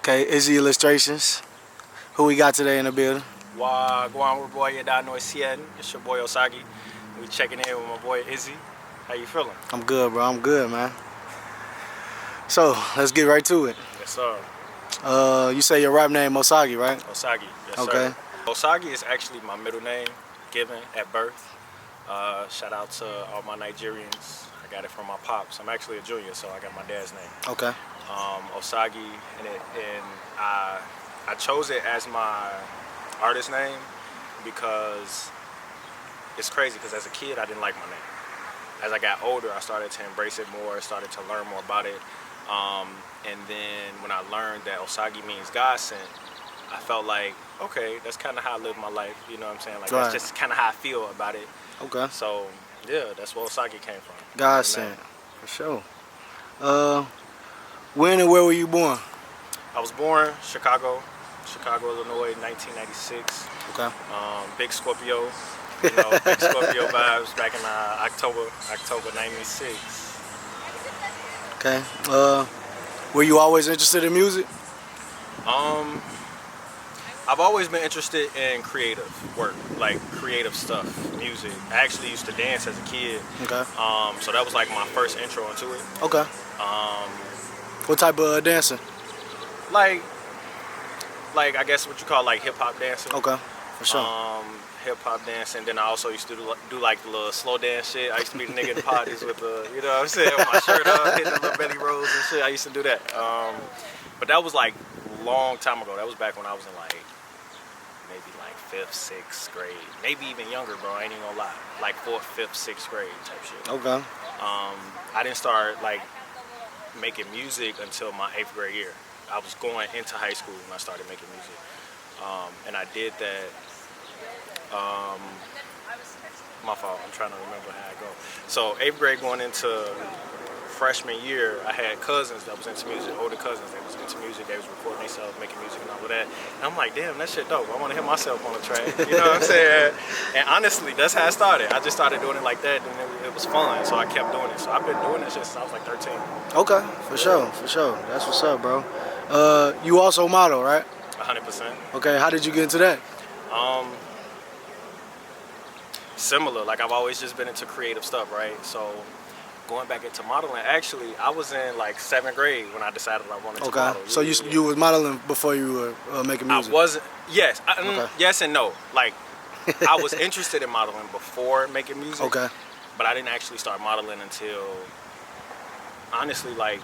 Okay, Izzy Illustrations. Who we got today in the building? Wagwan with boy down North Seattle. It's your boy Osagie. We checking in with my boy Izzy. How you feeling? I'm good, bro. I'm good, man. So let's get right to it. Yes, sir. You say your rap name Osagie, right? Osagie. Yes, Okay. sir. Osagie is actually my middle name, given at birth. Shout out to all my Nigerians. I got it from my pops. I'm actually a junior, so I got my dad's name. Okay. Osagie, and I chose it as my artist name because it's crazy. Because as a kid, I didn't like my name. As I got older, I started to embrace it more. Started to learn more about it. And then when I learned that Osagie means God sent, I felt like, okay, that's kind of how I live my life. You know what I'm saying? Like Right. that's just kind of how I feel about it. Okay. So yeah, that's where Osagie came from. God sent, for sure. When and where were you born? I was born Chicago, Illinois, 1996. Okay. Big Scorpio, big Scorpio vibes back in October 96. Okay. Were you always interested in music? I've always been interested in creative work, like creative stuff, music. I actually used to dance as a kid. Okay. So that was like my first intro into it. Okay. What type of dancing? Like I guess what you call like hip hop dancing. Okay, for sure. Hip hop dancing. Then I also used to do like the little slow dance shit. I used to be the nigga in the parties with the, you know what I'm saying, with my shirt up, hitting the little belly rolls and shit. I used to do that. But that was like a long time ago. That was back when I was in like maybe like 5th, 6th grade, maybe even younger, bro. I ain't even gonna lie. Like 4th, 5th, 6th grade type shit. Okay. I didn't start like making music until my 8th grade year. I was going into high school when I started making music. And I did that, my fault, I'm trying to remember how I go. So 8th grade going into freshman year, I had cousins that was into music, older cousins that was into music. They was recording themselves, making music and all of that. And I'm like, damn, that shit dope. I want to hear myself on the track. You know what I'm saying? And honestly, that's how it started. I just started doing it like that, and it was fun. So I kept doing it. So I've been doing this shit since I was like 13. Okay, for sure. That's what's up, bro. You also model, right? 100%. Okay, how did you get into that? Similar, like I've always just been into creative stuff, right? So going back into modeling, actually, I was in like 7th grade when I decided I wanted to model. So you was modeling before you were making music? I wasn't, yes, Okay. yes and no. Like, I was interested in modeling before making music. Okay. But I didn't actually start modeling until, honestly, like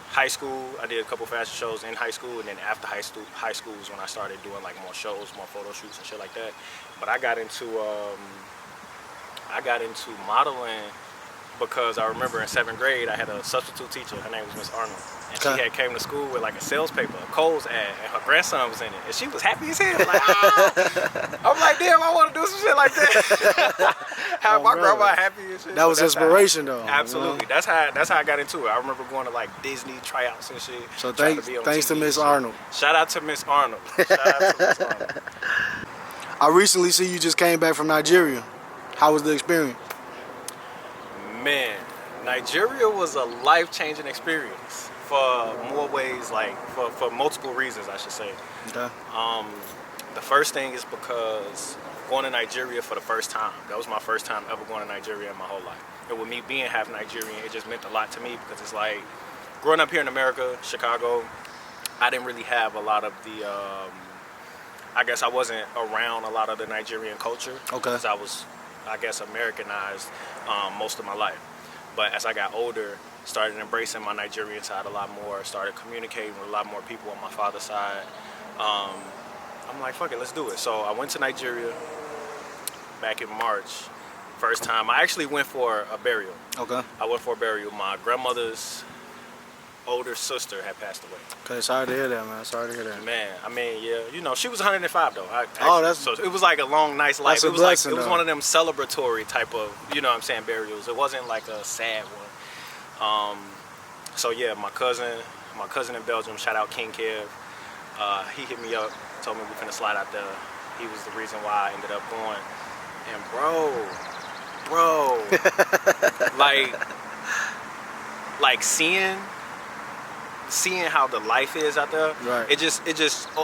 high school. I did a couple fashion shows in high school, and then after high school was when I started doing like more shows, more photo shoots and shit like that. But I got into modeling because I remember in 7th grade I had a substitute teacher. Her name was Miss Arnold, and she had came to school with like a sales paper, a Kohl's ad, and her grandson was in it, and she was happy as hell. Like, I'm like, damn, I want to do some shit like that. Have my grandma happy and shit. That was inspiration, though. Absolutely, you know? That's how I got into it. I remember going to like Disney tryouts and shit. So thanks to Miss Arnold. Shout out to Miss Arnold. Shout out to Miss Arnold. I recently see you just came back from Nigeria. How was the experience? Man, Nigeria was a life-changing experience for more ways, like for multiple reasons, I should say. Okay. The first thing is because going to Nigeria for the first time. That was my first time ever going to Nigeria in my whole life. And with me being half Nigerian, it just meant a lot to me because it's like growing up here in America, Chicago, I didn't really have a lot of the, I guess I wasn't around a lot of the Nigerian culture. Okay. Because I was, I guess, Americanized most of my life. But as I got older, started embracing my Nigerian side a lot more, started communicating with a lot more people on my father's side. I'm like, fuck it, let's do it. So I went to Nigeria back in March. First time. I actually went for a burial. Okay. I went for a burial. My grandmother's older sister had passed away. Okay, sorry to hear that, man. Sorry to hear that. Man, I mean, yeah, you know, she was 105 though. So it was like a long, nice life. It was it was one of them celebratory type of, you know what I'm saying, burials. It wasn't like a sad one. So yeah, my cousin in Belgium, shout out King Kev. He hit me up, told me we finna slide out there. He was the reason why I ended up going. And bro, like seeing seeing how the life is out there, Right. it just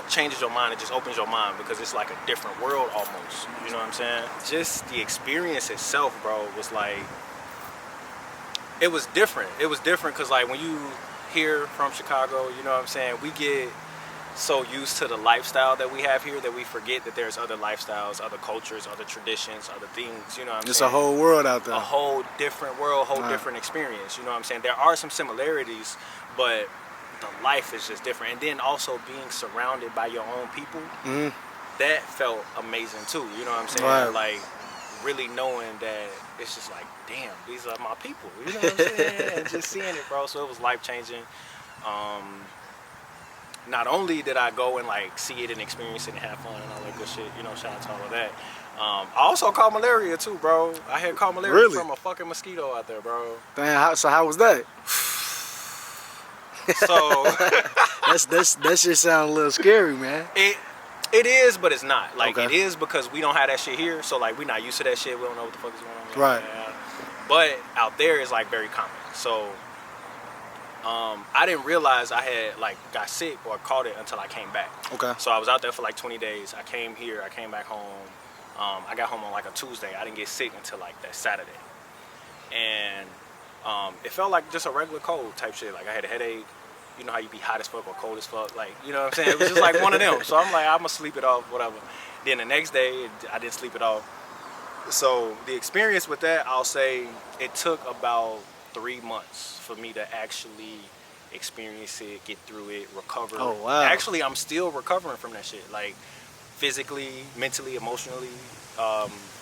changes your mind. It just opens your mind because it's like a different world almost. You know what I'm saying? Just the experience itself, bro, was like, it was different. It was different because like when you hear from Chicago, you know what I'm saying, we get so used to the lifestyle that we have here that we forget that there's other lifestyles, other cultures, other traditions, other things, you know what I'm It's saying? a whole world out there. A whole different world, whole Right. different experience, you know what I'm saying? There are some similarities, but the life is just different. And then also being surrounded by your own people, that felt amazing too, you know what I'm saying? Right. Like really knowing that it's just like, damn, these are my people, you know what I'm saying? And just seeing it, bro, so it was life-changing. Not only did I go and like see it and experience it and have fun and all that good shit, you know, shout out to all of that. I also caught malaria too, bro. I had caught malaria Really? from a fucking mosquito out there, bro. Damn, so how was that? So That shit sound a little scary, man. it is, but it's not. Like Okay. it is because we don't have that shit here, so like we not used to that shit. We don't know what the fuck is going on. Right. Yeah. But out there is like very common. So I didn't realize I had like got sick or caught it until I came back. Okay. So I was out there for like 20 days. I came here. I came back home. I got home on like a Tuesday. I didn't get sick until like that Saturday. And it felt like just a regular cold type shit. Like I had a headache. You know how you be hot as fuck or cold as fuck. Like, you know what I'm saying? It was just like one of them. So I'm like, I'm going to sleep it off, whatever. Then the next day, I didn't sleep it off. So the experience with that, I'll say it took about 3 months for me to actually experience it, get through it, recover. Oh, wow. Actually, I'm still recovering from that shit. Like physically, mentally, emotionally,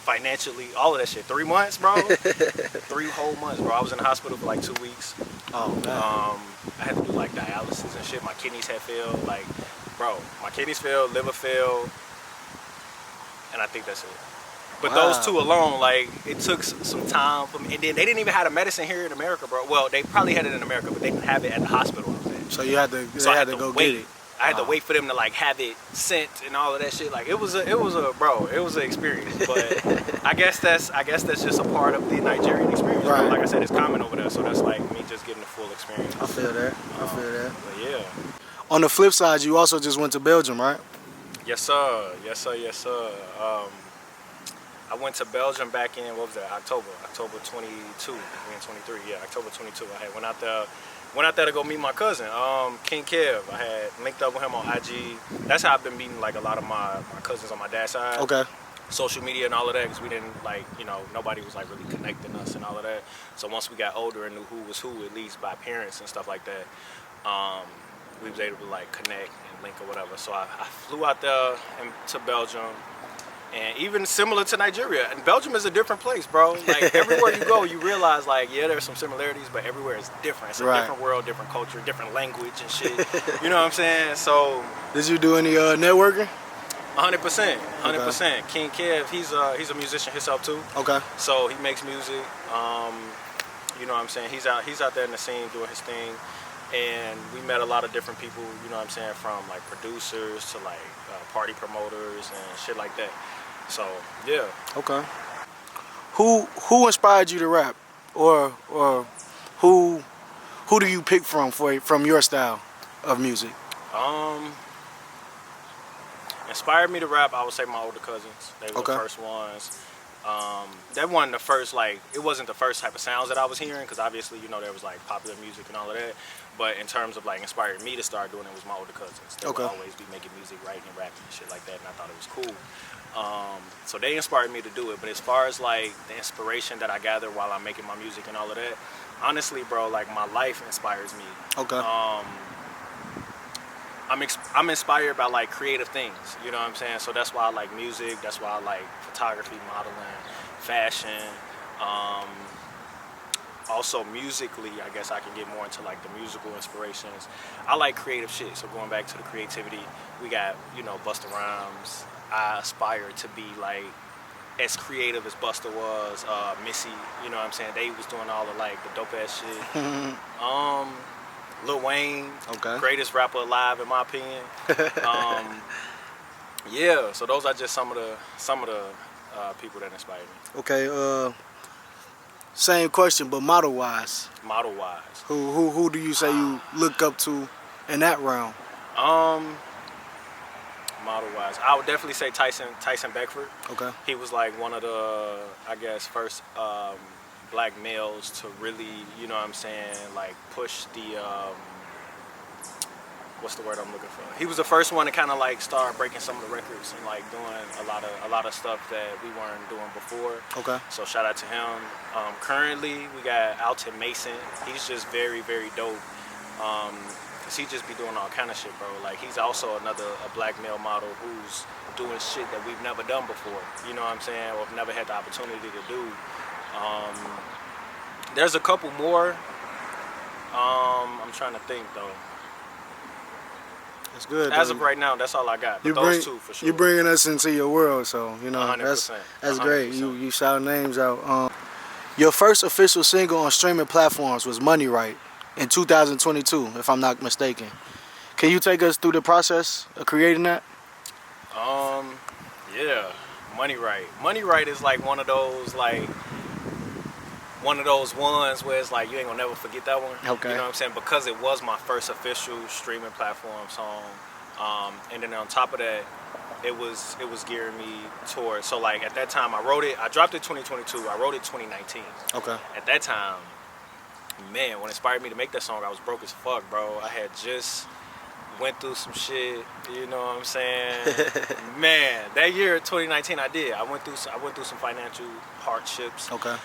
financially, all of that shit. 3 months, bro. 3 whole months, bro. I was in the hospital for like 2 weeks. Oh, man. I had to do like dialysis and shit. My kidneys had failed. Like, bro, my kidneys failed, liver failed, and I think that's it. But Wow. those two alone, like, it took some time for me. And then they didn't even have the medicine here in America, bro. Well, they probably had it in America, but they didn't have it at the hospital I was at. So you had to, So I had to to go wait. get it. I had to wait for them to like have it sent and all of that shit. Like it was an experience. But I guess that's just a part of the Nigerian experience. Bro. Right. Like I said, it's common over there, so that's like me just getting the full experience. I feel that. I feel that. But yeah. On the flip side, you also just went to Belgium, right? Yes sir. Yes sir. Yes sir. I went to Belgium back in October 22. We in 23. Yeah, October 22. I had went out there to go meet my cousin, King Kev. I had linked up with him on IG. That's how I've been meeting like a lot of my cousins on my dad's side. Okay. Social media and all of that, because we didn't like, you know, nobody was like really connecting us and all of that. So once we got older and knew who was who, at least by parents and stuff like that, we was able to like connect and link or whatever. So I flew out there to Belgium. And even similar to Nigeria, and Belgium is a different place, bro. Like everywhere you go, you realize like, yeah, there's some similarities, but everywhere is different. It's a Right. different world, different culture, different language and shit. You know what I'm saying? So Did you do any networking? 100%, 100%. King Kev, he's a musician himself too. Okay. So he makes music. You know what I'm saying? He's out there in the scene doing his thing. And we met a lot of different people, you know what I'm saying, from like producers to like party promoters and shit like that. So yeah. Okay. Who inspired you to rap, or who do you pick from your style of music? Inspired me to rap, I would say my older cousins. They were Okay. the first ones. That wasn't the first, like, it wasn't the first type of sounds that I was hearing, because obviously, you know, there was like popular music and all of that. But in terms of like inspiring me to start doing it was my older cousins. They Okay. would always be making music, writing and rapping and shit like that, and I thought it was cool. So they inspired me to do it. But as far as like the inspiration that I gather while I'm making my music and all of that, honestly, bro, like my life inspires me. Okay. I'm inspired by like creative things, you know what I'm saying? So that's why I like music, that's why I like photography, modeling, fashion. Also musically, I guess I can get more into like the musical inspirations. I like creative shit, so going back to the creativity, we got, you know, Busta Rhymes. I aspire to be like as creative as Busta was, Missy, you know what I'm saying? They was doing all the like the dope ass shit. Lil Wayne, Okay. greatest rapper alive in my opinion. Yeah, so those are just some of the people that inspired me. Okay. Same question, but model wise, Model wise, who do you say you look up to in that realm? Model wise, I would definitely say Tyson Beckford. Okay. He was like one of the, I guess, first black males to really, you know what I'm saying, like push the what's the word I'm looking for? He was the first one to kind of like start breaking some of the records and like doing a lot of stuff that we weren't doing before. Okay. So shout out to him. Currently, we got Alton Mason. He's just very, very dope. Cause he just be doing all kind of shit, bro. Like he's also a black male model who's doing shit that we've never done before. You know what I'm saying? Or have never had the opportunity to do. There's a couple more. I'm trying to think though. That's good. As of right now, that's all I got. But those two for sure. You're bringing us into your world, so you know 100%, that's great. You shout names out. Your first official single on streaming platforms was "Money Right" in 2022, if I'm not mistaken. Can you take us through the process of creating that? Yeah, Money Right. Money Right is like one of those ones where it's like you ain't gonna never forget that one. Okay. You know what I'm saying? Because it was my first official streaming platform song. And then on top of that, it was gearing me towards, so like at that time I dropped it 2022, I wrote it 2019. Okay. At that time, man, what inspired me to make that song, I was broke as fuck, bro. I had just went through some shit, you know what I'm saying? Man, that year 2019 I went through some financial hardships. Okay.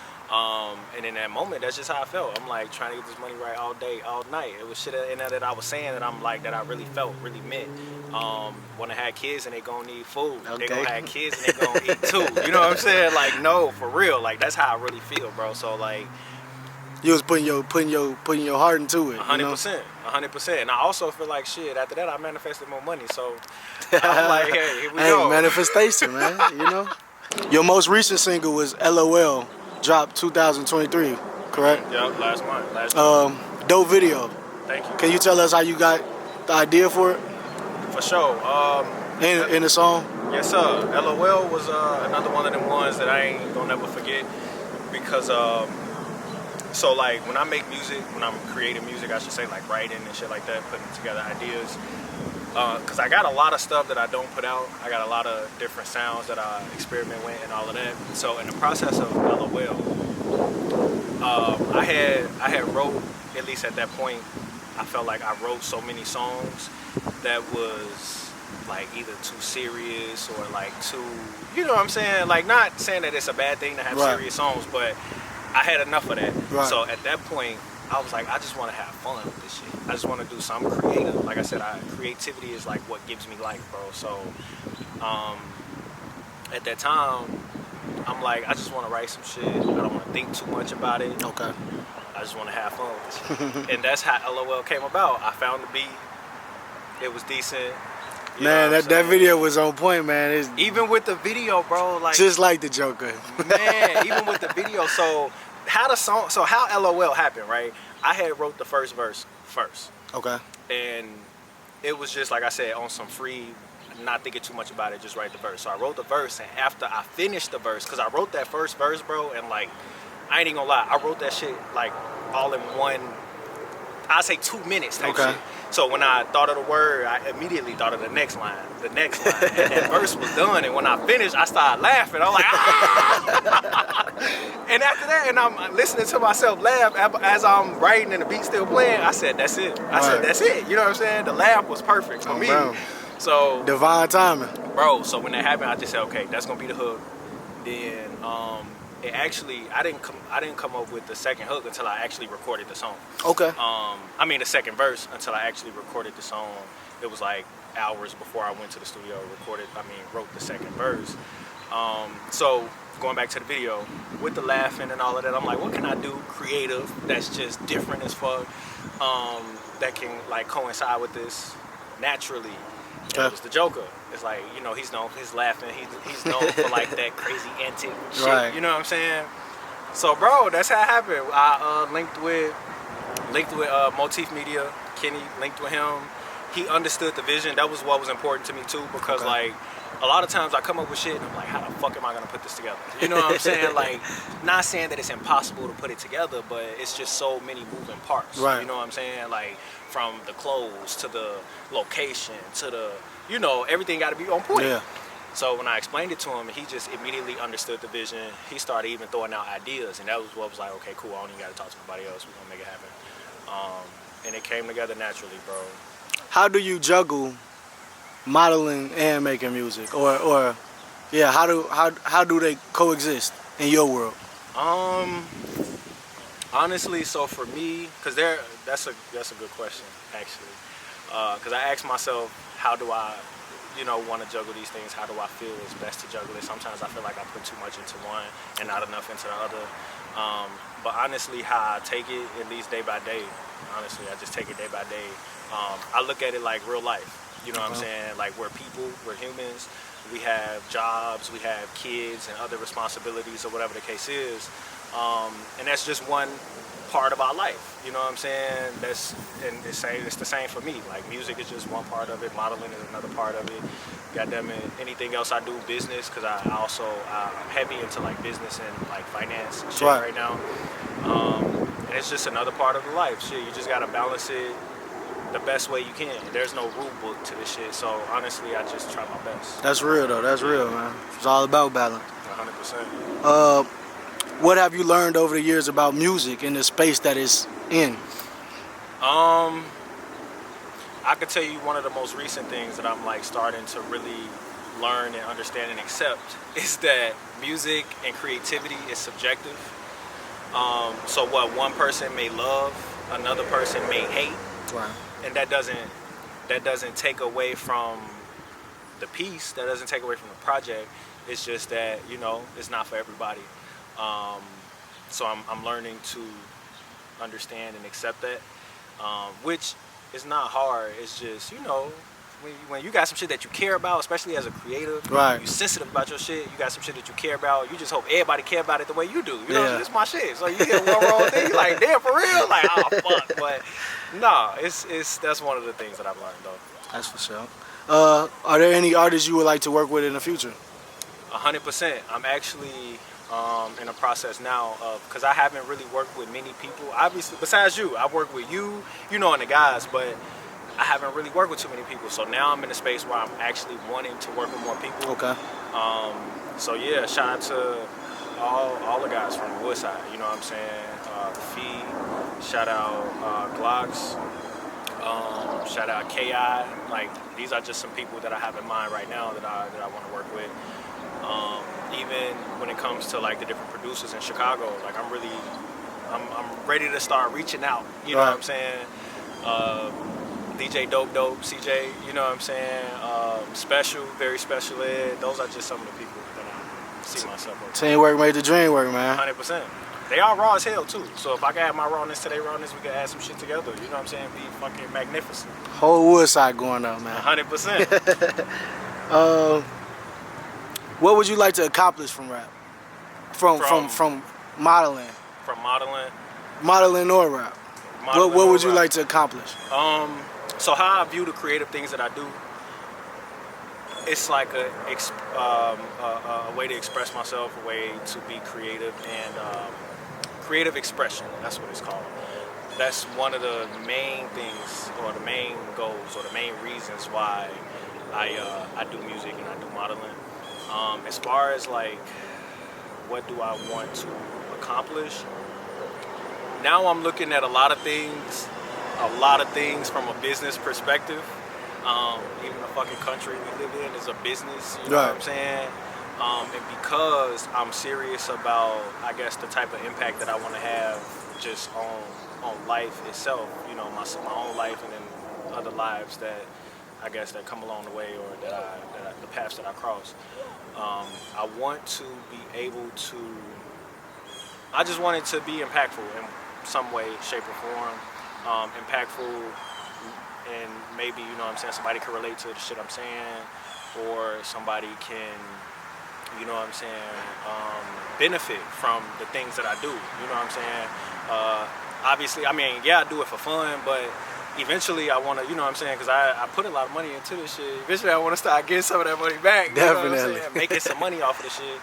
And in that moment, that's just how I felt. I'm like trying to get this money right all day, all night. It was shit in there that I was saying that I'm like, that I really felt, really meant. When I had kids and they gonna need food, okay. They gonna have kids and they gonna eat too. You know what I'm saying? Like, no, for real. Like, that's how I really feel, bro. So like, you was putting your heart into it. 100%, 100%. And I also feel like shit. After that, I manifested more money. So I'm like, hey, here we go. Manifestation, man. You know. Your most recent single was "LOL," dropped 2023, correct? Yeah, last month. Dope video. Thank you. Can you tell us how you got the idea for it? For sure. In the song? Yes, sir. LOL was another one of them ones that I ain't gonna never forget because so like when I make music, when I'm creating music, I should say, like writing and shit like that, putting together ideas. Because I got a lot of stuff that I don't put out. I got a lot of different sounds that I experiment with and all of that. So in the process of LOL, I had wrote, at least at that point, I felt like I wrote so many songs that was like either too serious or like too, you know what I'm saying? Like, not saying that it's a bad thing to have serious songs, but I had enough of that. Right. So at that point, I was like, I just want to have fun with this shit. I just want to do something creative. Like I said, creativity is like what gives me life, bro. So at that time, I'm like, I just want to write some shit. I don't want to think too much about it. Okay. I just want to have fun with this shit. And that's how LOL came about. I found the beat. It was decent. Man, that video was on point, man. Even with the video, bro, like just like the Joker. Man, even with the video. So how LOL happened, right? I had wrote the first verse first. Okay. And it was just, like I said, on some free, not thinking too much about it, just write the verse. So I wrote the verse, and after I finished the verse, because I wrote that first verse, bro, and like, I ain't even gonna lie, I wrote that shit like all in one, I'd say 2 minutes type shit. So when I thought of the word, I immediately thought of the next line. And that verse was done, and when I finished, I started laughing. I was like, ah! And after that, and I'm listening to myself laugh as I'm writing and the beat still playing, I said, that's it. I said, that's it. You know what I'm saying? The laugh was perfect for me. Bro. So divine timing. Bro, so when that happened, I just said, okay, that's gonna be the hook. Then it actually, I didn't come up with the second hook until I actually recorded the song. Okay. I mean the second verse until I actually recorded the song. It was like hours before I went to the studio, wrote the second verse. So going back to the video, with the laughing and all of that, I'm like, what can I do creative that's just different as fuck, that can like coincide with this naturally? It was the Joker. It's like, you know, he's known for his laughing. He's known for like that crazy antic shit. Right. You know what I'm saying? So, bro, that's how it happened. I linked with Motif Media. Kenny linked with him. he understood the vision. That was what was important to me too, because Okay. like a lot of times I come up with shit and I'm like, how the fuck am I gonna put this together? You know what I'm saying? Like, not saying that it's impossible to put it together, but it's just so many moving parts. Right. You know what I'm saying? Like, from the clothes to the location to the, you know, everything got to be on point. Yeah. So when I explained it to him, he just immediately understood the vision. He started even throwing out ideas, and that was what was like, okay, cool, I don't even got to talk to nobody else. We're going to make it happen. And it came together naturally, bro. How do you juggle modeling and making music, or yeah, how do they coexist in your world? Honestly, so for me, because that's a good question actually, because I ask myself, how do I, you know, want to juggle these things? How do I feel it's best to juggle it? Sometimes I feel like I put too much into one and not enough into the other. But honestly, how I take it, at least day by day, honestly, I just take it day by day. I look at it like real life. You know what I'm saying? Like, we're people, we're humans. We have jobs, we have kids and other responsibilities or whatever the case is. And that's just one part of our life. You know what I'm saying? It's the same for me. Like, music is just one part of it. Modeling is another part of it. Goddamn it, anything else I do, business, because I'm heavy into like business and like finance and shit right now. And it's just another part of the life. Shit, you just gotta balance it the best way you can. There's no rule book to this shit. So honestly, I just try my best. That's real though. That's real, man. It's all about balance. 100%. What have you learned over the years about music and the space that it's in? I could tell you one of the most recent things that I'm like starting to really learn and understand and accept is that music and creativity is subjective. So what one person may love, another person may hate. Right. And that doesn't take away from the piece. That doesn't take away from the project. It's just that, you know, it's not for everybody. So I'm learning to understand and accept that, which is not hard. It's just, you know, when you got some shit that you care about, especially as a creative, right, you're sensitive about your shit, you got some shit that you care about, you just hope everybody care about it the way you do. You know, it's my shit. So you get one wrong thing, you're like, damn, for real? Like, oh, fuck. But no, that's one of the things that I've learned, though. That's for sure. Are there any artists you would like to work with in the future? 100%. I'm actually in a process now of, because I haven't really worked with many people. Obviously, besides you, I work with you know, and the guys, but I haven't really worked with too many people. So now I'm in a space where I'm actually wanting to work with more people. Okay. So yeah, shout out to all the guys from the Woodside. You know what I'm saying? Fee, shout out Glocks, shout out KI. Like, these are just some people that I have in mind right now that I want to work with. Even when it comes to like the different producers in Chicago, like I'm ready to start reaching out. You know what I'm saying? DJ Dope, CJ, you know what I'm saying? Special, very special ed. Those are just some of the people that I see myself with. Teamwork made the dream work, man. 100%. They are raw as hell too. So if I can add my rawness to their rawness, we can add some shit together. You know what I'm saying? Be fucking magnificent. Whole Woodside going up, man. 100%. What would you like to accomplish from rap? From modeling? From modeling? Modeling or rap? What would you like to accomplish? So how I view the creative things that I do, it's like a way to express myself, a way to be creative, and creative expression. That's what it's called. That's one of the main things, or the main goals, or the main reasons why I do music and I do modeling. As far as like, what do I want to accomplish? Now I'm looking at a lot of things from a business perspective. Even the fucking country we live in is a business, you know what I'm saying? And because I'm serious about, I guess, the type of impact that I want to have just on life itself, you know, my own life and then other lives that I guess that come along the way, or the paths that I cross. I want to be able to, I just want it to be impactful in some way, shape, or form. Impactful, and maybe, you know what I'm saying, somebody can relate to the shit I'm saying, or somebody can, you know what I'm saying, benefit from the things that I do. You know what I'm saying? Obviously, I mean, yeah, I do it for fun, but eventually I want to, you know what I'm saying, because I put a lot of money into this shit. Eventually I want to start getting some of that money back. Definitely. You know what I'm saying? Making some money off of the shit.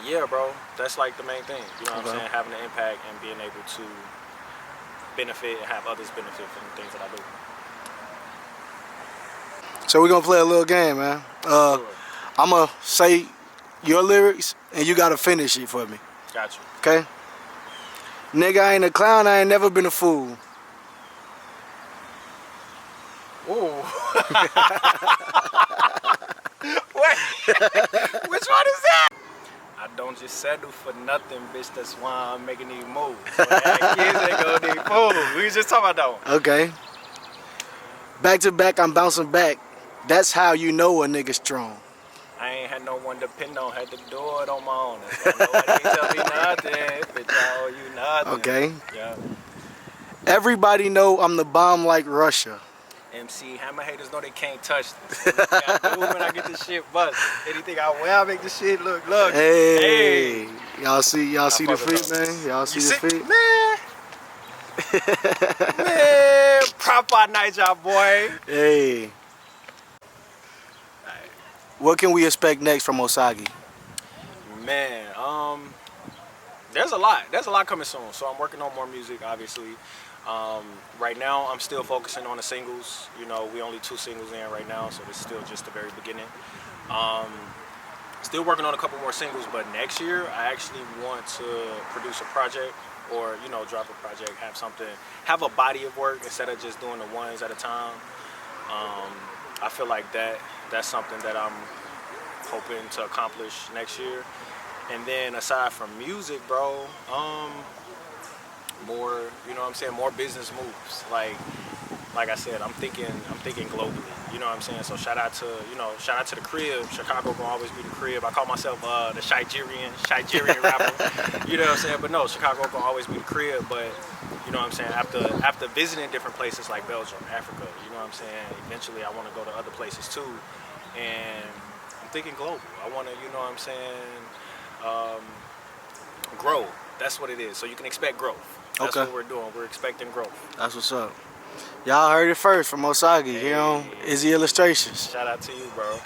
Yeah, bro, that's like the main thing. You know what I'm saying? Having an impact and being able to benefit and have others benefit from the things that I do. So we're gonna play a little game, man. Sure. I'm gonna say your lyrics and you gotta finish it for me. Got you. Okay? Nigga, I ain't a clown, I ain't never been a fool. Ooh. Wait, which one is that? I don't just settle for nothing, bitch. That's why I'm making these moves. When I had kids, they go need food. We was just talking about that one. Okay. Back to back, I'm bouncing back. That's how you know a nigga strong. I ain't had no one to depend on. Had to do it on my own. That's why nobody tell me nothing. Bitch, I owe you nothing. Okay. Yeah. Everybody know I'm the bomb like Russia. MC Hammer haters know they can't touch this. Anything I do when I get this shit busted. Anything I wear, I make this shit look. Hey. Y'all see the fuck feet, with man? Y'all see You the see, feet? man, proper night, y'all boy. Hey. What can we expect next from Osagie? Man, there's a lot. There's a lot coming soon. So I'm working on more music, obviously. Right now, I'm still focusing on the singles. You know, we only 2 singles in right now, so this is still just the very beginning. Still working on a couple more singles, but next year, I actually want to produce a project or, you know, drop a project, have a body of work instead of just doing the ones at a time. I feel like that's something that I'm hoping to accomplish next year. And then aside from music, bro, more, you know what I'm saying, more business moves. Like I said, I'm thinking globally. You know what I'm saying? So shout out to the crib. Chicago gonna always be the crib. I call myself the Shigerian rapper. You know what I'm saying? But no, Chicago gonna always be the crib. But you know what I'm saying? After visiting different places like Belgium, Africa, you know what I'm saying? Eventually I want to go to other places too. And I'm thinking global. I want to, you know what I'm saying, grow. That's what it is. So you can expect growth. That's what we're doing. We're expecting growth. That's what's up. Y'all heard it first from Osagie here on Izzy Illustrations. Shout out to you, bro.